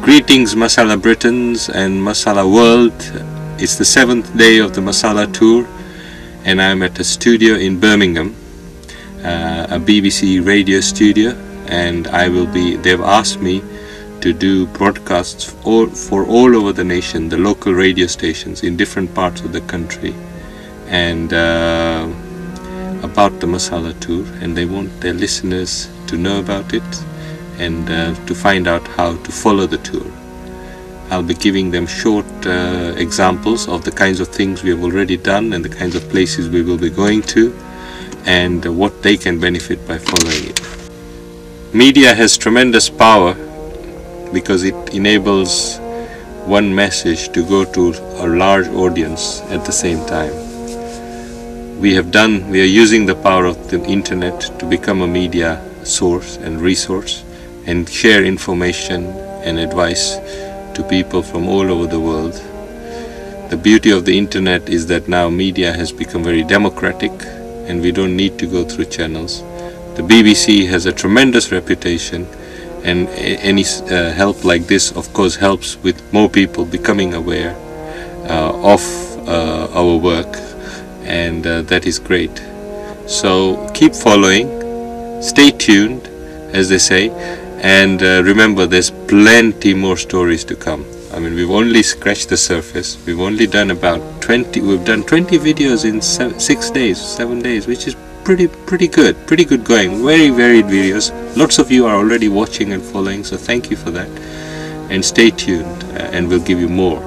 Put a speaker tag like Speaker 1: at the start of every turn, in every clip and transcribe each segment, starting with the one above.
Speaker 1: Greetings Masala Britons and Masala World. It's the 7th day of the Masala tour and I'm at a studio in Birmingham, a BBC radio studio, and they've asked me to do broadcasts for all over the nation, the local radio stations in different parts of the country, and about the Masala tour, and they want their listeners to know about it and to find out how to follow the tour. I'll be giving them short examples of the kinds of things we have already done and the kinds of places we will be going to and what they can benefit by following it. Media has tremendous power because it enables one message to go to a large audience at the same time. We are using the power of the internet to become a media source and resource and share information and advice to people from all over the world. The beauty of the internet is that now media has become very democratic and we don't need to go through channels. The BBC has a tremendous reputation, and any help like this of course helps with more people becoming aware of our work, and that is great. So keep following, stay tuned as they say, and remember there's plenty more stories to come. I mean, we've only scratched the surface. We've only done about 20 videos in 7 days, which is pretty good going. Very varied videos. Lots of you are already watching and following, so thank you for that, and stay tuned and we'll give you more.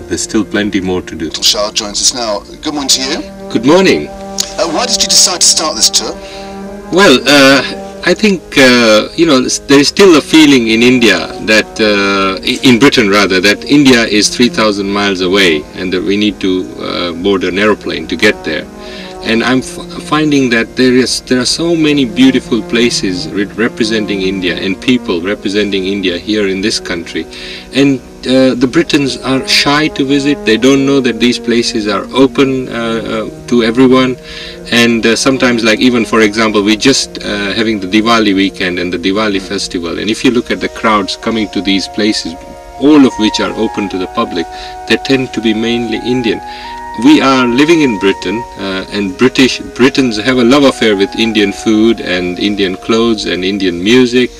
Speaker 1: There's still plenty more to do.
Speaker 2: Shah joins us now. Good morning to you.
Speaker 1: Good morning.
Speaker 2: Why did you decide to start this tour?
Speaker 1: Well, I think there is still a feeling in India that in Britain rather, that India is 3,000 miles away and that we need to board an aeroplane to get there. And I'm finding that there are so many beautiful places representing India and people representing India here in this country, and the Britons are shy to visit. They don't know that these places are open to everyone, and sometimes, like even for example, we just having the Diwali weekend and the Diwali festival, and if you look at the crowds coming to these places, all of which are open to the public, they tend to be mainly Indian. We are living in Britain, and Britons have a love affair with Indian food and Indian clothes and Indian music,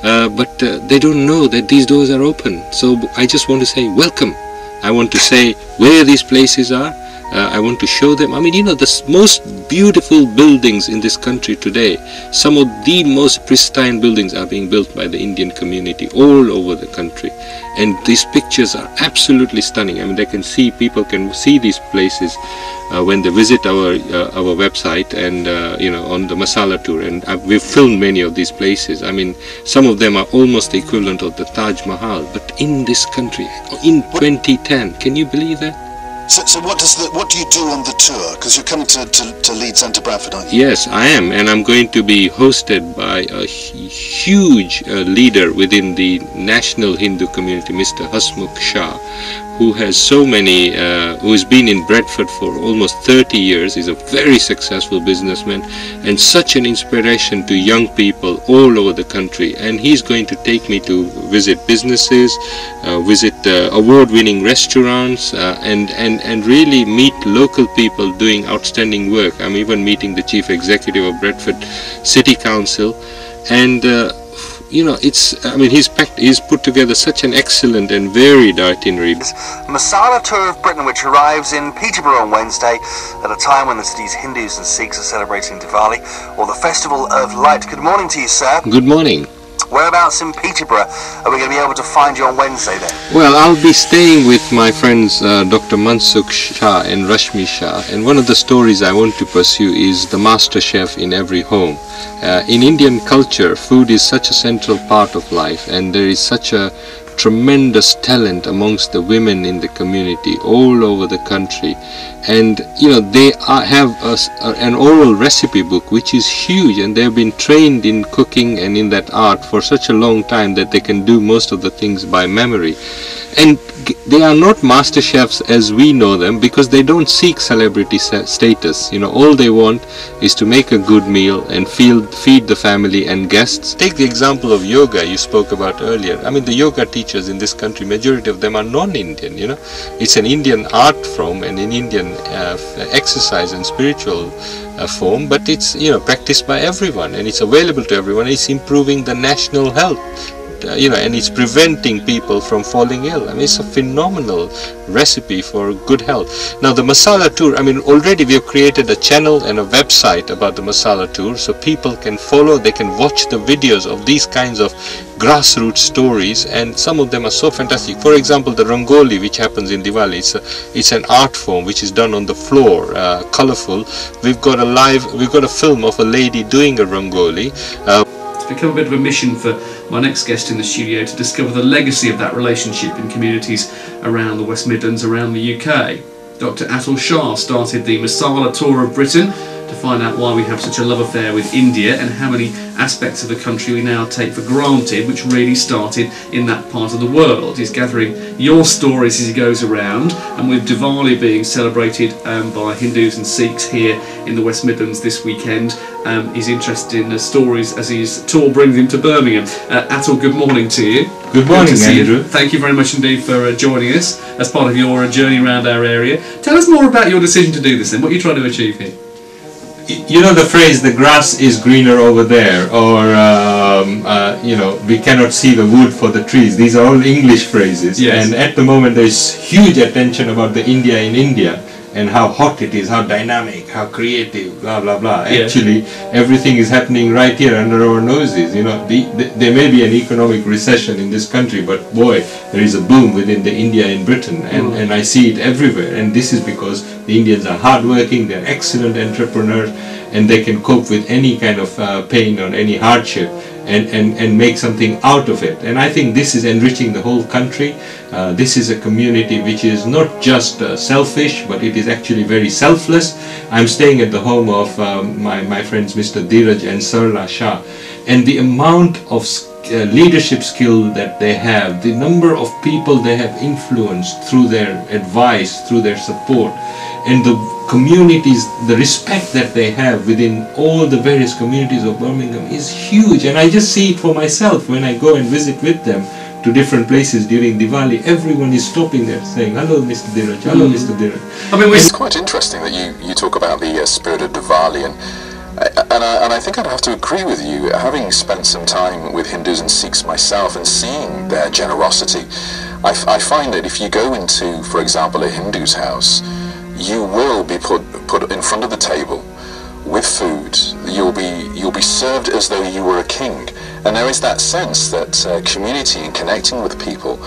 Speaker 1: but they don't know that these doors are open. So I just want to say welcome. I want to say where these places are. I want to show them. I mean, you know, the most beautiful buildings in this country today, some of the most pristine buildings are being built by the Indian community all over the country, and these pictures are absolutely stunning. I mean, people can see these places when they visit our website and on the Masala tour, and we've filmed many of these places. I mean, some of them are almost the equivalent of the Taj Mahal, but in this country in 2010. Can you believe that?
Speaker 2: So what do you do on the tour? Because you're coming to Leeds and to Bradford, aren't you?
Speaker 1: Yes, I am, and I'm going to be hosted by a huge leader within the national Hindu community, Mr. Hasmukh Shah, who has who has been in Bradford for almost 30 years. He's a very successful businessman and such an inspiration to young people all over the country. And he's going to take me to visit businesses, visit award-winning restaurants, and really meet local people doing outstanding work. I'm even meeting the Chief Executive of Bradford City Council, and he's put together such an excellent and varied itinerary.
Speaker 3: Masala tour of Britain, which arrives in Peterborough on Wednesday at a time when the city's Hindus and Sikhs are celebrating Diwali, or the Festival of Light. Good morning to you, sir.
Speaker 1: Good morning.
Speaker 3: Whereabouts in Peterborough are we going to be able to find you on Wednesday then?
Speaker 1: Well, I'll be staying with my friends Dr. Mansukh Shah and Rashmi Shah, and one of the stories I want to pursue is the master chef in every home. In Indian culture, food is such a central part of life, and there is such a tremendous talent amongst the women in the community all over the country, and they have an oral recipe book which is huge, and they've been trained in cooking and in that art for such a long time that they can do most of the things by memory. And they are not master chefs as we know them, because they don't seek celebrity status. You know, all they want is to make a good meal and feed the family and guests. Take the example of yoga you spoke about earlier. I mean, the yoga teachers in this country, majority of them are non-Indian. You know, it's an Indian art form and an Indian exercise and spiritual form, but it's, you know, practiced by everyone and it's available to everyone. It's improving the national health. You know, and it's preventing people from falling ill. I mean, it's a phenomenal recipe for good health. Now, the Masala tour, I mean, already we have created a channel and a website about the Masala tour, so people can follow, they can watch the videos of these kinds of grassroots stories, and some of them are so fantastic. For example, the Rangoli, which happens in Diwali, it's an art form which is done on the floor, colorful. We've got a film of a lady doing a Rangoli.
Speaker 4: It's become a bit of a mission for my next guest in the studio to discover the legacy of that relationship in communities around the West Midlands, around the UK. Dr. Atul Shah started the Masala tour of Britain to find out why we have such a love affair with India and how many aspects of the country we now take for granted, which really started in that part of the world. He's gathering your stories as he goes around, and with Diwali being celebrated by Hindus and Sikhs here in the West Midlands this weekend, he's interested in the stories as his tour brings him to Birmingham. Atul, good morning to you.
Speaker 1: Good morning, Andrew.
Speaker 4: Thank you very much indeed for joining us as part of your journey around our area. Tell us more about your decision to do this and what you're trying to achieve here.
Speaker 1: You know the phrase, the grass is greener over there, or you know, we cannot see the wood for the trees. These are all English phrases.
Speaker 4: Yes.
Speaker 1: And at the moment there's huge attention about the India in India and how hot it is, how dynamic, how creative, blah blah blah.
Speaker 4: Yeah.
Speaker 1: Actually, everything is happening right here under our noses. You know, there may be an economic recession in this country, but boy, there is a boom within the India in Britain, and I see it everywhere. And this is because the Indians are hardworking, they're excellent entrepreneurs, and they can cope with any kind of pain or any hardship and make something out of it. And I think this is enriching the whole country. This is a community which is not just selfish, but it is actually very selfless. I'm staying at the home of my friends Mr. Dheeraj and Sarla Shah, and the amount of leadership skill that they have, the number of people they have influenced through their advice, through their support, and the communities, the respect that they have within all the various communities of Birmingham is huge. And I just see it for myself when I go and visit with them to different places during Diwali. Everyone is stopping there saying, "Hello, Mr. Dheeraj, hello, Mr. Dheeraj."
Speaker 2: I mean, it's quite interesting that you talk about the spirit of Diwali, and I think I'd have to agree with you, having spent some time with Hindus and Sikhs myself and seeing their generosity. I find that if you go into, for example, a Hindu's house, you will be put in front of the table with food. You'll be served as though you were a king, and there is that sense that community and connecting with people,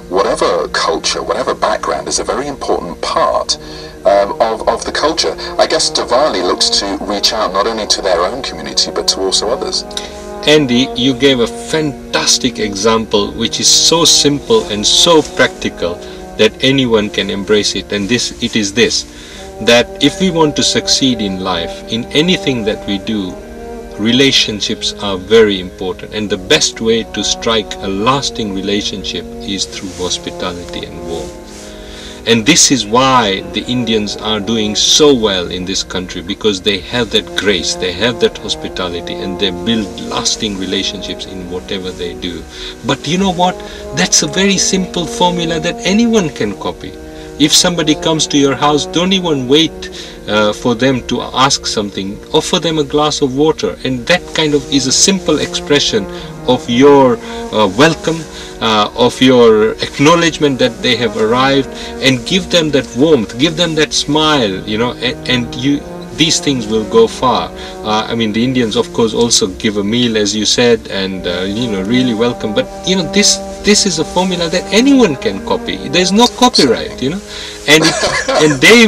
Speaker 2: whatever culture, whatever background, is a very important part of the culture. I guess Diwali looks to reach out not only to their own community but to also others.
Speaker 1: Andy, you gave a fantastic example which is so simple and so practical that anyone can embrace it, and it is this, that if we want to succeed in life, in anything that we do, relationships are very important, and the best way to strike a lasting relationship is through hospitality and warmth. And this is why the Indians are doing so well in this country, because they have that grace, they have that hospitality, and they build lasting relationships in whatever they do. But you know what? That's a very simple formula that anyone can copy. If somebody comes to your house, don't even wait for them to ask something. Offer them a glass of water, and that kind of is a simple expression of your welcome, of your acknowledgement that they have arrived, and give them that warmth, give them that smile, you know, and these things will go far. I mean, the Indians of course also give a meal, as you said, and you know, really welcome, but you know, this is a formula that anyone can copy. There's no copyright, you know, and they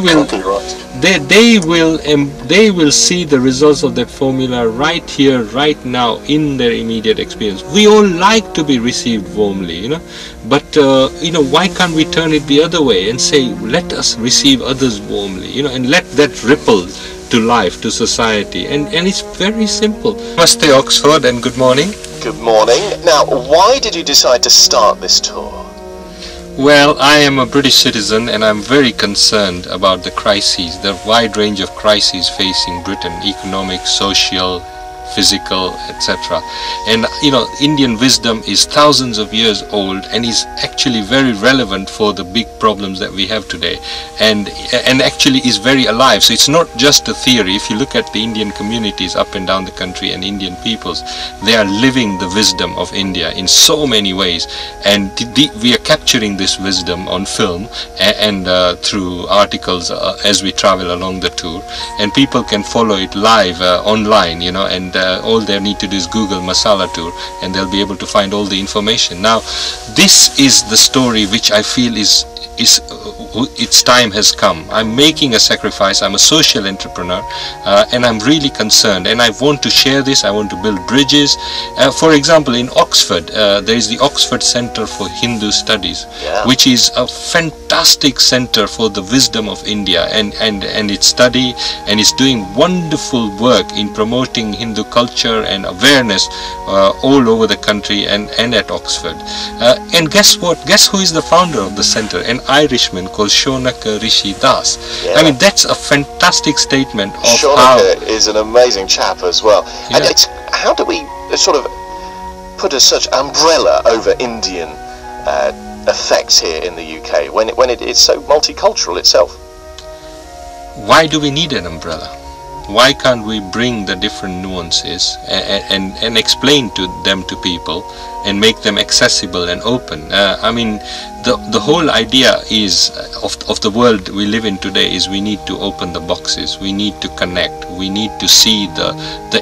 Speaker 1: will see the results of that formula right here, right now, in their immediate experience. We all like to be received warmly, you know, but you know, why can't we turn it the other way and say, let us receive others warmly, you know, and let that ripple to life, to society, and it's very simple. Namaste Oxford, and good morning.
Speaker 5: Good morning. Now, why did you decide to start this tour?
Speaker 1: Well, I am a British citizen and I'm very concerned about the crises, the wide range of crises facing Britain, economic, social, physical, etc. And you know, Indian wisdom is thousands of years old and is actually very relevant for the big problems that we have today, and actually is very alive. So it's not just a theory. If you look at the Indian communities up and down the country and Indian peoples, they are living the wisdom of India in so many ways, and we are capturing this wisdom on film and through articles as we travel along the tour, and people can follow it live online, you know, and all they need to do is Google Masala tour and they'll be able to find all the information. Now, this is the story which I feel is its time has come. I'm making a sacrifice. I'm a social entrepreneur, and I'm really concerned, and I want to share this. I want to build bridges. For example, in Oxford, there is the Oxford Center for Hindu Studies, which is a fantastic center for the wisdom of India, and its study, and it's doing wonderful work in promoting Hindu culture and awareness all over the country and at Oxford. And guess what? Guess who is the founder of the center? An Irishman called Shonaka Rishi Das. I mean, that's a fantastic statement of
Speaker 5: Shonaka is an amazing chap as well. And it's, how do we sort of put such umbrella over Indian effects here in the UK when it's so multicultural itself?
Speaker 1: Why do we need an umbrella? Why can't we bring the different nuances and explain them to people and make them accessible and open? I mean, the whole idea is of the world we live in today is we need to open the boxes, we need to connect, we need to see the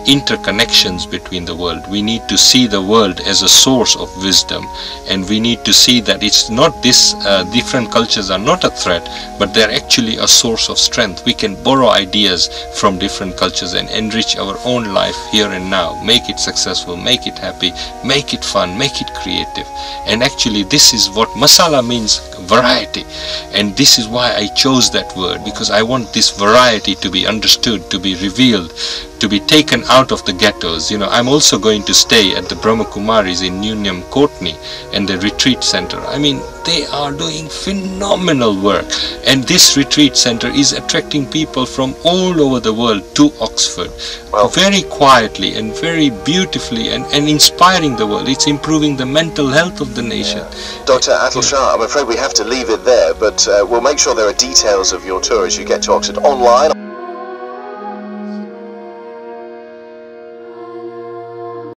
Speaker 1: interconnections between the world, we need to see the world as a source of wisdom, and we need to see that it's not this different cultures are not a threat, but they're actually a source of strength. We can borrow ideas from different cultures and enrich our own life here and now, make it successful, make it happy, make it fun, make it creative. And actually this is what Masala means, variety, and this is why I chose that word, because I want this variety to be understood, to be revealed, to be taken out of the ghettos. You know, I'm also going to stay at the Brahma Kumaris in Newnham, Courtney, and the retreat center. I mean, they are doing phenomenal work, and this retreat center is attracting people from all over the world to Oxford, very quietly and very beautifully, and inspiring the world. It's improving the mental health of the nation.
Speaker 5: Dr. Atul Shah, I'm afraid we have to leave it there, but we'll make sure there are details of your tour as you get to Oxford online.